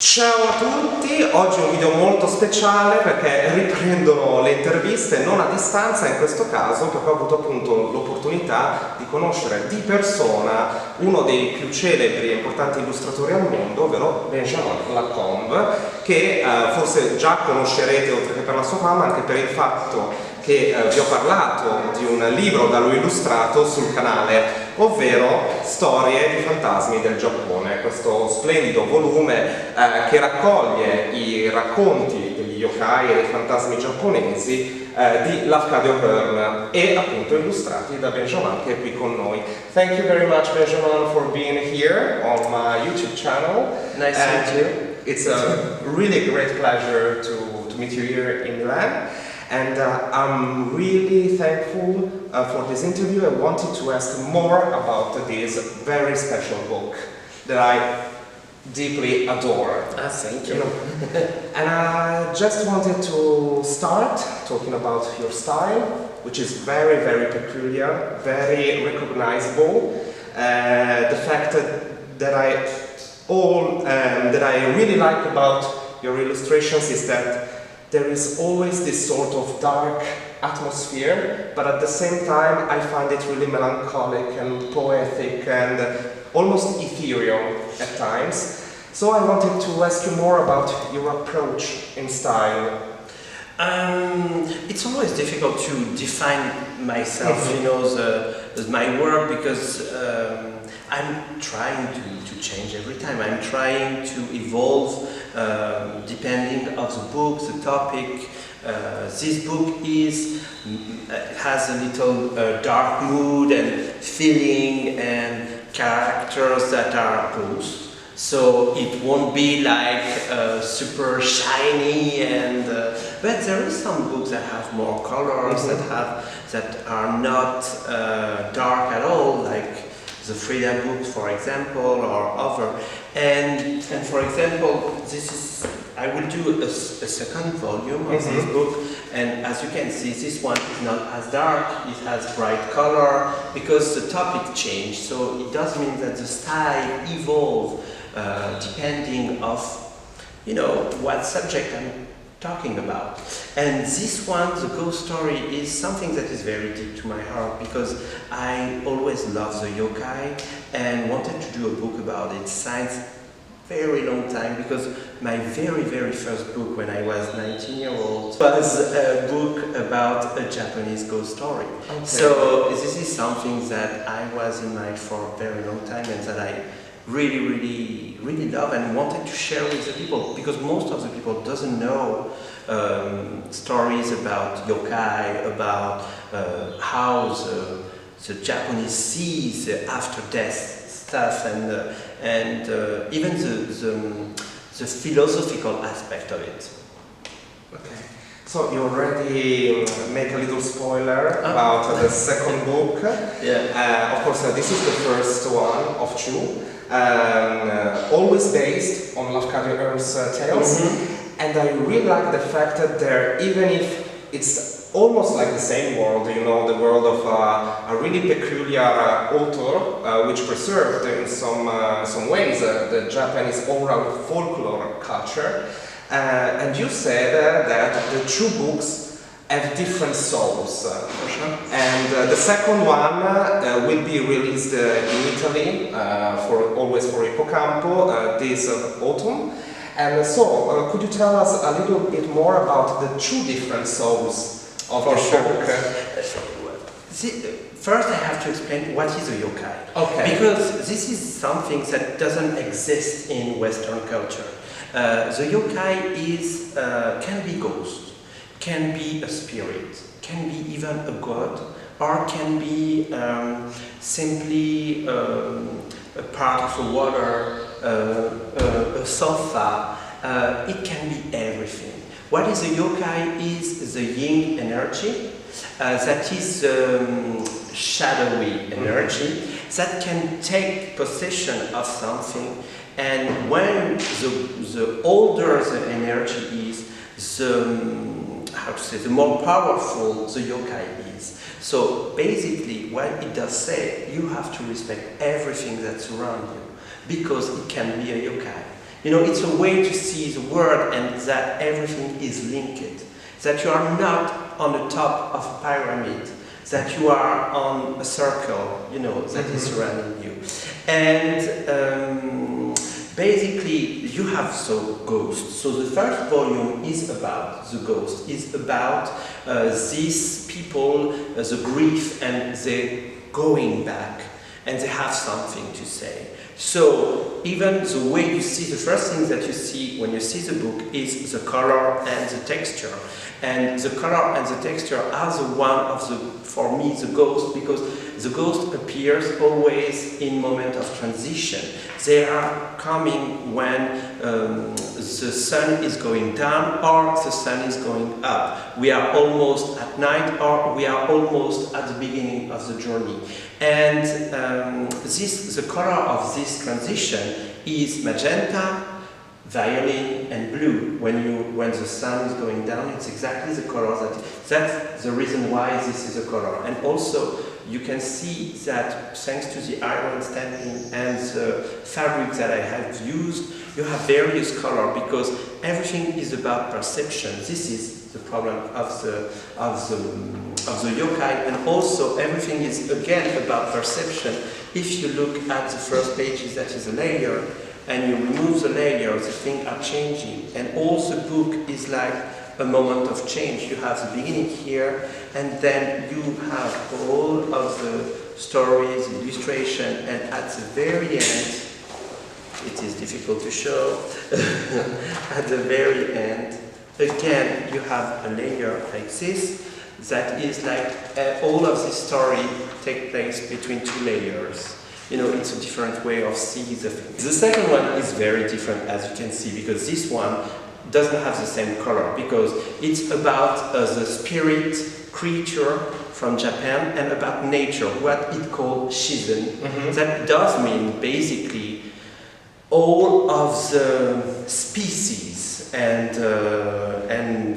Ciao a tutti, oggi è un video molto speciale perché riprendono le interviste non a distanza in questo caso, perché ho avuto appunto l'opportunità di conoscere di persona uno dei più celebri e importanti illustratori al mondo, ovvero Benjamin Lacombe, che forse già conoscerete oltre che per la sua fama, anche per il fatto che vi ho parlato di un libro da lui illustrato sul canale, ovvero Storie di fantasmi del Giappone, questo splendido volume che raccoglie i racconti degli yokai e dei fantasmi giapponesi di Lafcadio Hearn e appunto illustrati da Benjamin, che è qui con noi. Thank you very much, Benjamin, for being here on my YouTube channel. Nice to meet you. It's a really great pleasure to meet you here in Milan. And I'm really thankful for this interview. I wanted to ask more about this very special book that I deeply adore. Thank you. And I just wanted to start talking about your style, which is very, very peculiar, very recognizable. The fact that I really like about your illustrations is that there is always this sort of dark atmosphere, but at the same time I find it really melancholic and poetic and almost ethereal at times. So I wanted to ask you more about your approach in style. It's always difficult to define myself, my work, because I'm trying to change every time. I'm trying to evolve depending on the book, the topic. This book has a little dark mood and feeling and characters that are close. So it won't be like super shiny, but there is some books that have more colors, that are not dark at all, like the Frida books, for example, or other. And for example, I will do a second volume of this book, and as you can see, this one is not as dark, it has bright color, because the topic changed, so it does mean that the style evolves depending of, what subject I'm talking about. And this one, the ghost story, is something that is very deep to my heart, because I always loved the yokai and wanted to do a book about it since very long time, because my very, very first book when I was 19-year-old was a book about a Japanese ghost story. Okay. So this is something that I was in mind for a very long time, and that I really, really, really love and wanted to share with the people, because most of the people doesn't know stories about yokai, about how the Japanese sees the after-death stuff, and even the philosophical aspect of it. Okay. So you already make a little spoiler about the second book. Yeah. Of course, this is the first one of two, always based on Lafcadio Hearn's tales. And I really like the fact that there, even if it's almost like the same world, the world of a really peculiar author, which preserved in some ways the Japanese oral folklore culture. And you said that the two books have different souls. And the second one will be released in Italy, always for Hippocampo, this autumn. And so, could you tell us a little bit more about the two different souls of the book? First I have to explain what is a yokai. Okay. Because this is something that doesn't exist in Western culture. The yokai can be ghost, can be a spirit, can be even a god, or can be simply a part of the water, a sofa. It can be everything. What is a yokai is the yin energy, that is shadowy energy, that can take possession of something, and when the older the energy is, the more powerful the yokai is. So basically what it does say, you have to respect everything that's around you, because it can be a yokai. You know, it's a way to see the world and that everything is linked. That you are not on the top of a pyramid, that you are on a circle, you know, that is surrounding you. And basically, you have ghosts. So the first volume is about the ghost, is about these people, the grief, and the going back, and they have something to say. So even the way you see, the first thing that you see when you see the book is the color and the texture. And the color and the texture are the one of the, for me, the ghost, because the ghost appears always in moment of transition. They are coming when the sun is going down or the sun is going up. We are almost at night or we are almost at the beginning of the journey. And the color of this transition is magenta, violet and blue. When the sun is going down, it's exactly the color that's the reason why this is a color. And also you can see that thanks to the iron stamping and the fabric that I have used, you have various colors because everything is about perception. This is the problem of the yokai, and also everything is again about perception. If you look at the first pages, that is a layer, and you remove the layers, the things are changing. And all the book is like a moment of change. You have the beginning here, and then you have all of the stories, illustration, and at the very end, it is difficult to show, at the very end, again, you have a layer like this, that is like all of this story take place between two layers. You know, it's a different way of seeing the thing. The second one is very different, as you can see, because this one doesn't have the same color, because it's about the spirit creature from Japan and about nature, what it called shizen. That does mean basically all of the species and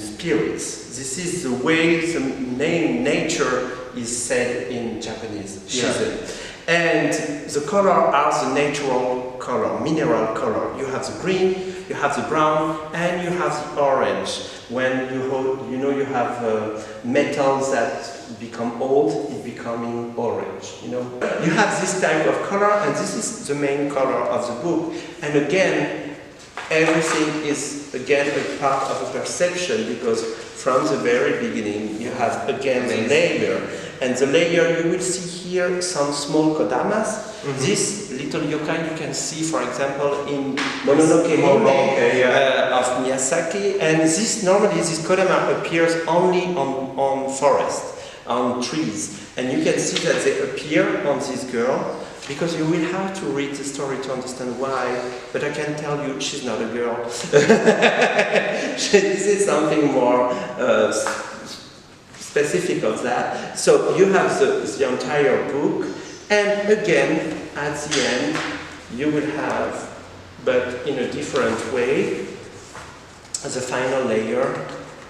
spirits. This is the way the name nature is said in Japanese, shizen. Yeah. And the color are the natural color, mineral color. You have the green, you have the brown, and you have the orange. When you have metals that become old, it becoming orange. You know, you have this type of color, and this is the main color of the book. And again, everything is again a part of a perception, because from the very beginning you have again the layer. And the layer, you will see here some small kodamas. This little yokai you can see, for example, in Mononoke Hime of Miyazaki. And this kodama appears only on forest, on trees. And you can see that they appear on this girl, because you will have to read the story to understand why, but I can tell you she's not a girl. This is something more specific of that. So you have the entire book, and again, at the end, you will have, but in a different way, the final layer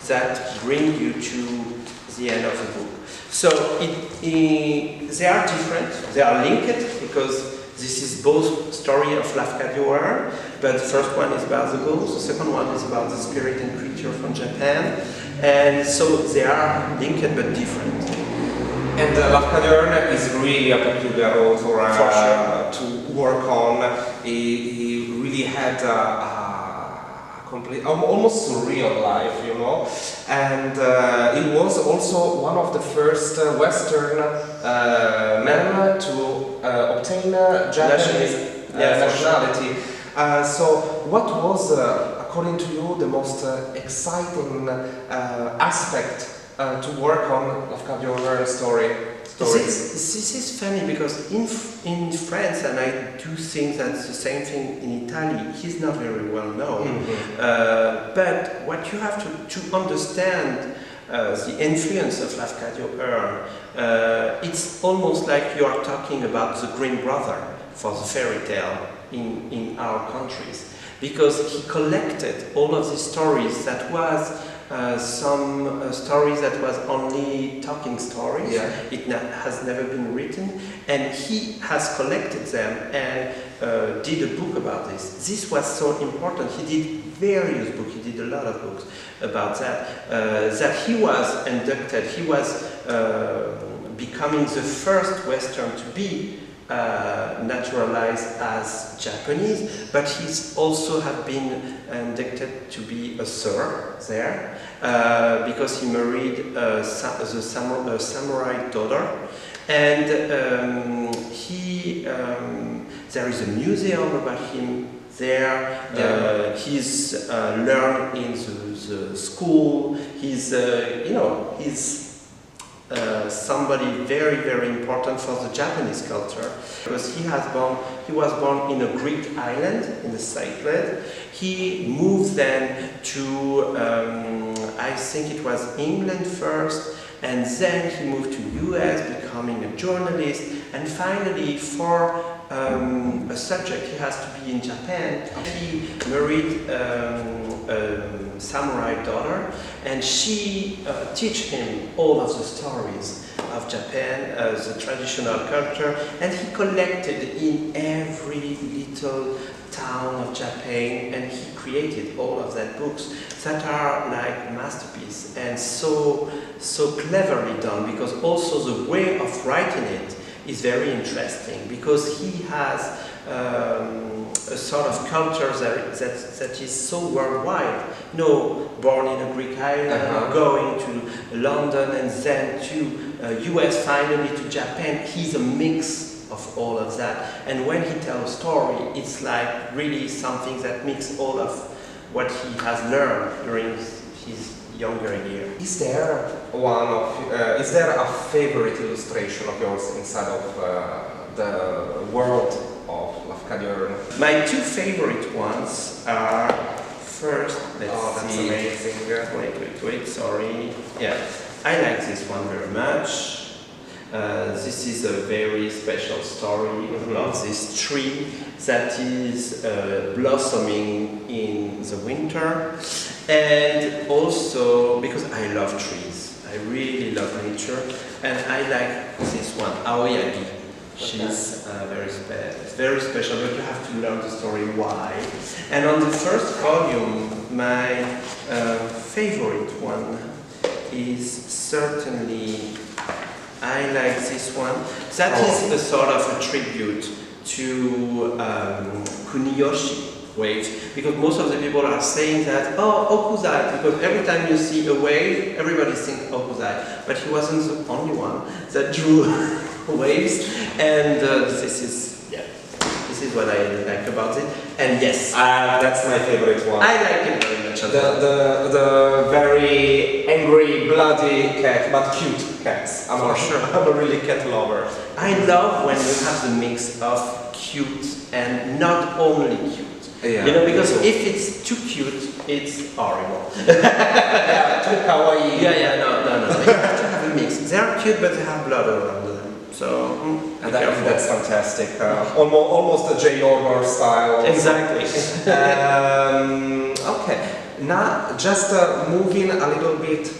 that brings you to the end of the book. So they are different, they are linked, because this is both story of Lafcadio, but the first one is about the ghost, the second one is about the spirit and creature from Japan, and so they are linked but different. And Lafcadio is really a peculiar author to work on. He really had complete, almost surreal life, you know, and he was also one of the first Western men to obtain Japanese nationality. So what was, according to you, the most exciting aspect to work on Lafcadio story? This is funny, because in France, and I do think that's the same thing in Italy, he's not very well known. But what you have to understand the influence of Lafcadio, it's almost like you are talking about the Green Brother for the fairy tale in our countries, because he collected all of these stories that was some stories that was only talking stories. It has never been written, and he has collected them, and did a book about this. This was so important. He did various books. He did a lot of books about that. That he was inducted. He was becoming the first Western to be naturalized as Japanese, but he's also have been inducted to be a sir there because he married the samurai daughter, and there is a museum about him there. He's learned in the school. He's somebody very, very important for the Japanese culture because he was born in a Greek island in the Cyclades. He moved then to I think it was England first, and then he moved to US, becoming a journalist, and finally for a subject he has to be in Japan. He married a samurai daughter, and she teach him all of the stories of Japan, the traditional culture, and he collected in every little town of Japan, and he created all of that books that are like masterpieces and so cleverly done, because also the way of writing it is very interesting, because he has a sort of culture that is so worldwide. Born in a Greek island, going to London, and then to US, finally to Japan. He's a mix of all of that. And when he tells a story, it's like really something that mixes all of what he has learned during his younger years. Is there a favorite illustration of yours inside of the world of Lafcadio? My two favorite ones are, first, let's see. Amazing. Wait, sorry. Yeah, I like this one very much. This is a very special story of this tree that is blossoming in the winter, and also because I love trees, I really love nature, and I like this one, Aoyagi. She's very special, but you have to learn the story why. And on the first volume, my favorite one is certainly, I like this one. That is a sort of a tribute to Kuniyoshi waves, because most of the people are saying that, Okuzai, because every time you see a wave, everybody thinks Okuzai, but he wasn't the only one that drew waves, and this is what I like about it. And yes, that's my favorite one. I like it very much. The very angry, bloody cat, but cute cats. I'm a really cat lover. I love when you have the mix of cute and not only cute. Yeah, because if it's too cute, it's horrible. Too kawaii. No. You have to have a mix. They are cute, but they have blood around them. So that's fantastic. Almost a J. Ormer style. Exactly. Okay. Now, just moving a little bit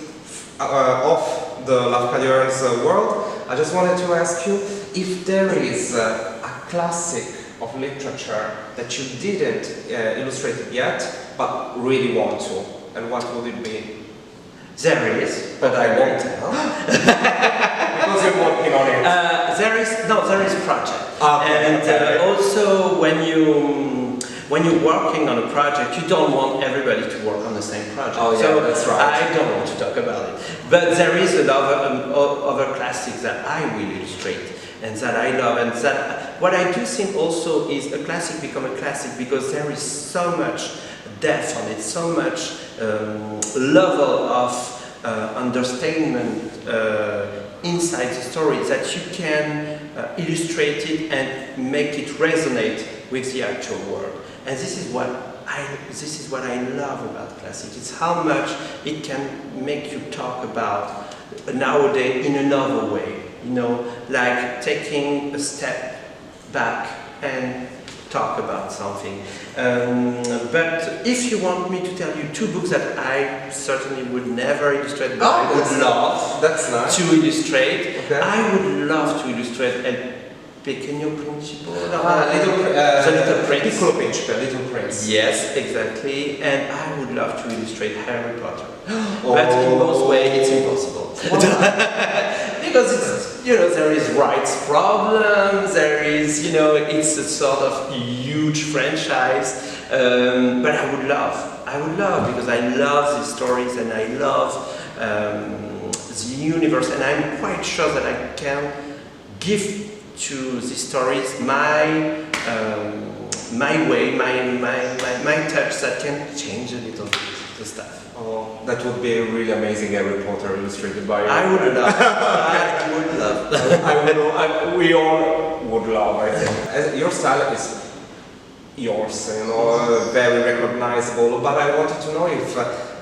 off the Lafcadio world, I just wanted to ask you if there is a classic of literature that you didn't illustrate yet, but really want to, and what would it be? There is, but I won't tell. Because you're working on it. There is project. Also when you're working on a project, you don't want everybody to work on the same project. That's right. I don't want to talk about it. But there is other classics that I will illustrate and that I love, and that what I do think also is a classic become a classic because there is so much depth on it, so much level of understatement inside the story that you can illustrate it and make it resonate with the actual world. And this is what I love about classic. It's how much it can make you talk about nowadays in another way. Like taking a step back and talk about something. But if you want me to tell you two books that I certainly would never illustrate, but I would love that's nice. to illustrate, Okay. I would love to illustrate Pequeño Principe. The Little Prince. Piccolo Principe, Little Prince. Yes, exactly. And I would love to illustrate Harry Potter. But in most ways, it's impossible. Because it's, there is rights problems, there is, it's a sort of huge franchise. But I would love, because I love these stories and I love the universe, and I'm quite sure that I can give to these stories my way, my touch that can change a little bit the stuff. Oh, that would be a really amazing Harry Potter illustrated by you. I would love. We all would love, I think. Your style is yours, very recognizable, but I wanted to know if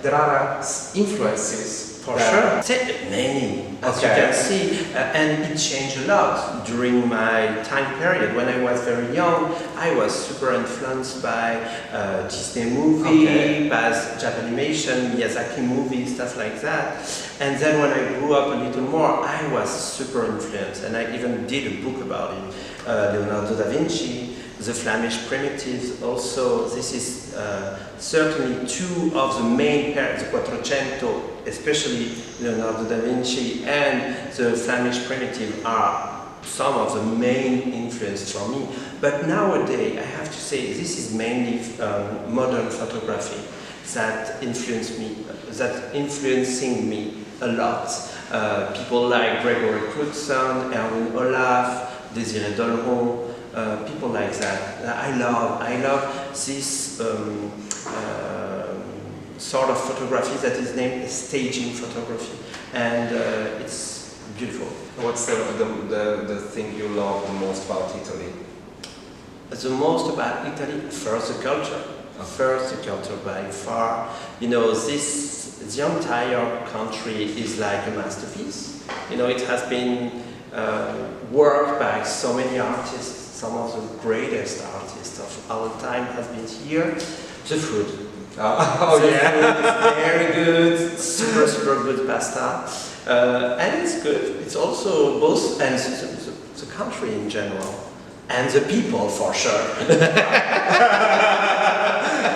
there are influences. For sure. Many, as you can see, and it changed a lot during my time period. When I was very young, I was super influenced by Disney movie, by Japanimation, Miyazaki movies, stuff like that. And then when I grew up a little more, I was super influenced, and I even did a book about it. Leonardo da Vinci, the Flemish primitives. Also, this is certainly two of the main parents, the Quattrocento, especially Leonardo da Vinci and the Flemish primitive, are some of the main influence for me. But nowadays, I have to say, this is mainly modern photography that influencing me a lot. People like Gregory Crewdson, Erwin Olaf, Désiré Dolleron, people like that. I love this sort of photography that is named staging photography, and it's beautiful. What's the thing you love the most about Italy? The most about Italy, first the culture. First the culture by far. The entire country is like a masterpiece. It has been worked by so many artists. Some of the greatest artists of our time have been here. The food. The food is very good, super good pasta. And it's good. It's also both, and the country in general. And the people, for sure.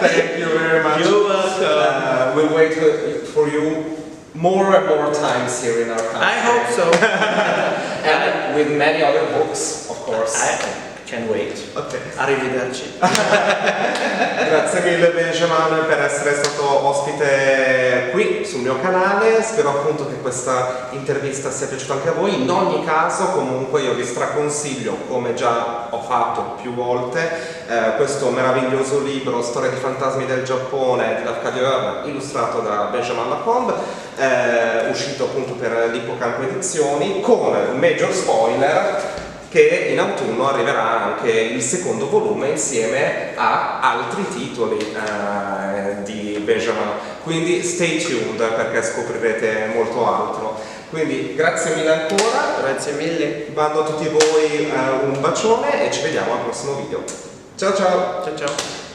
Thank you very much. You're welcome. We'll wait for you more and more times here in our country. I hope so. And with many other books, of course. I can wait. Ok. Arrivederci. Grazie mille Benjamin per essere stato ospite qui sul mio canale, spero appunto che questa intervista sia piaciuta anche a voi. In ogni caso comunque io vi straconsiglio, come già ho fatto più volte, questo meraviglioso libro Storia di fantasmi del Giappone di Lafcadio Hearn, illustrato da Benjamin Lacombe, uscito appunto per l'Hippocampo Edizioni, con un major spoiler che in autunno arriverà anche il secondo volume insieme a altri titoli di Benjamin, quindi stay tuned perché scoprirete molto altro. Quindi grazie mille ancora, Grazie mille. mando a tutti voi un bacione e ci vediamo al prossimo video. Ciao ciao! Ciao ciao.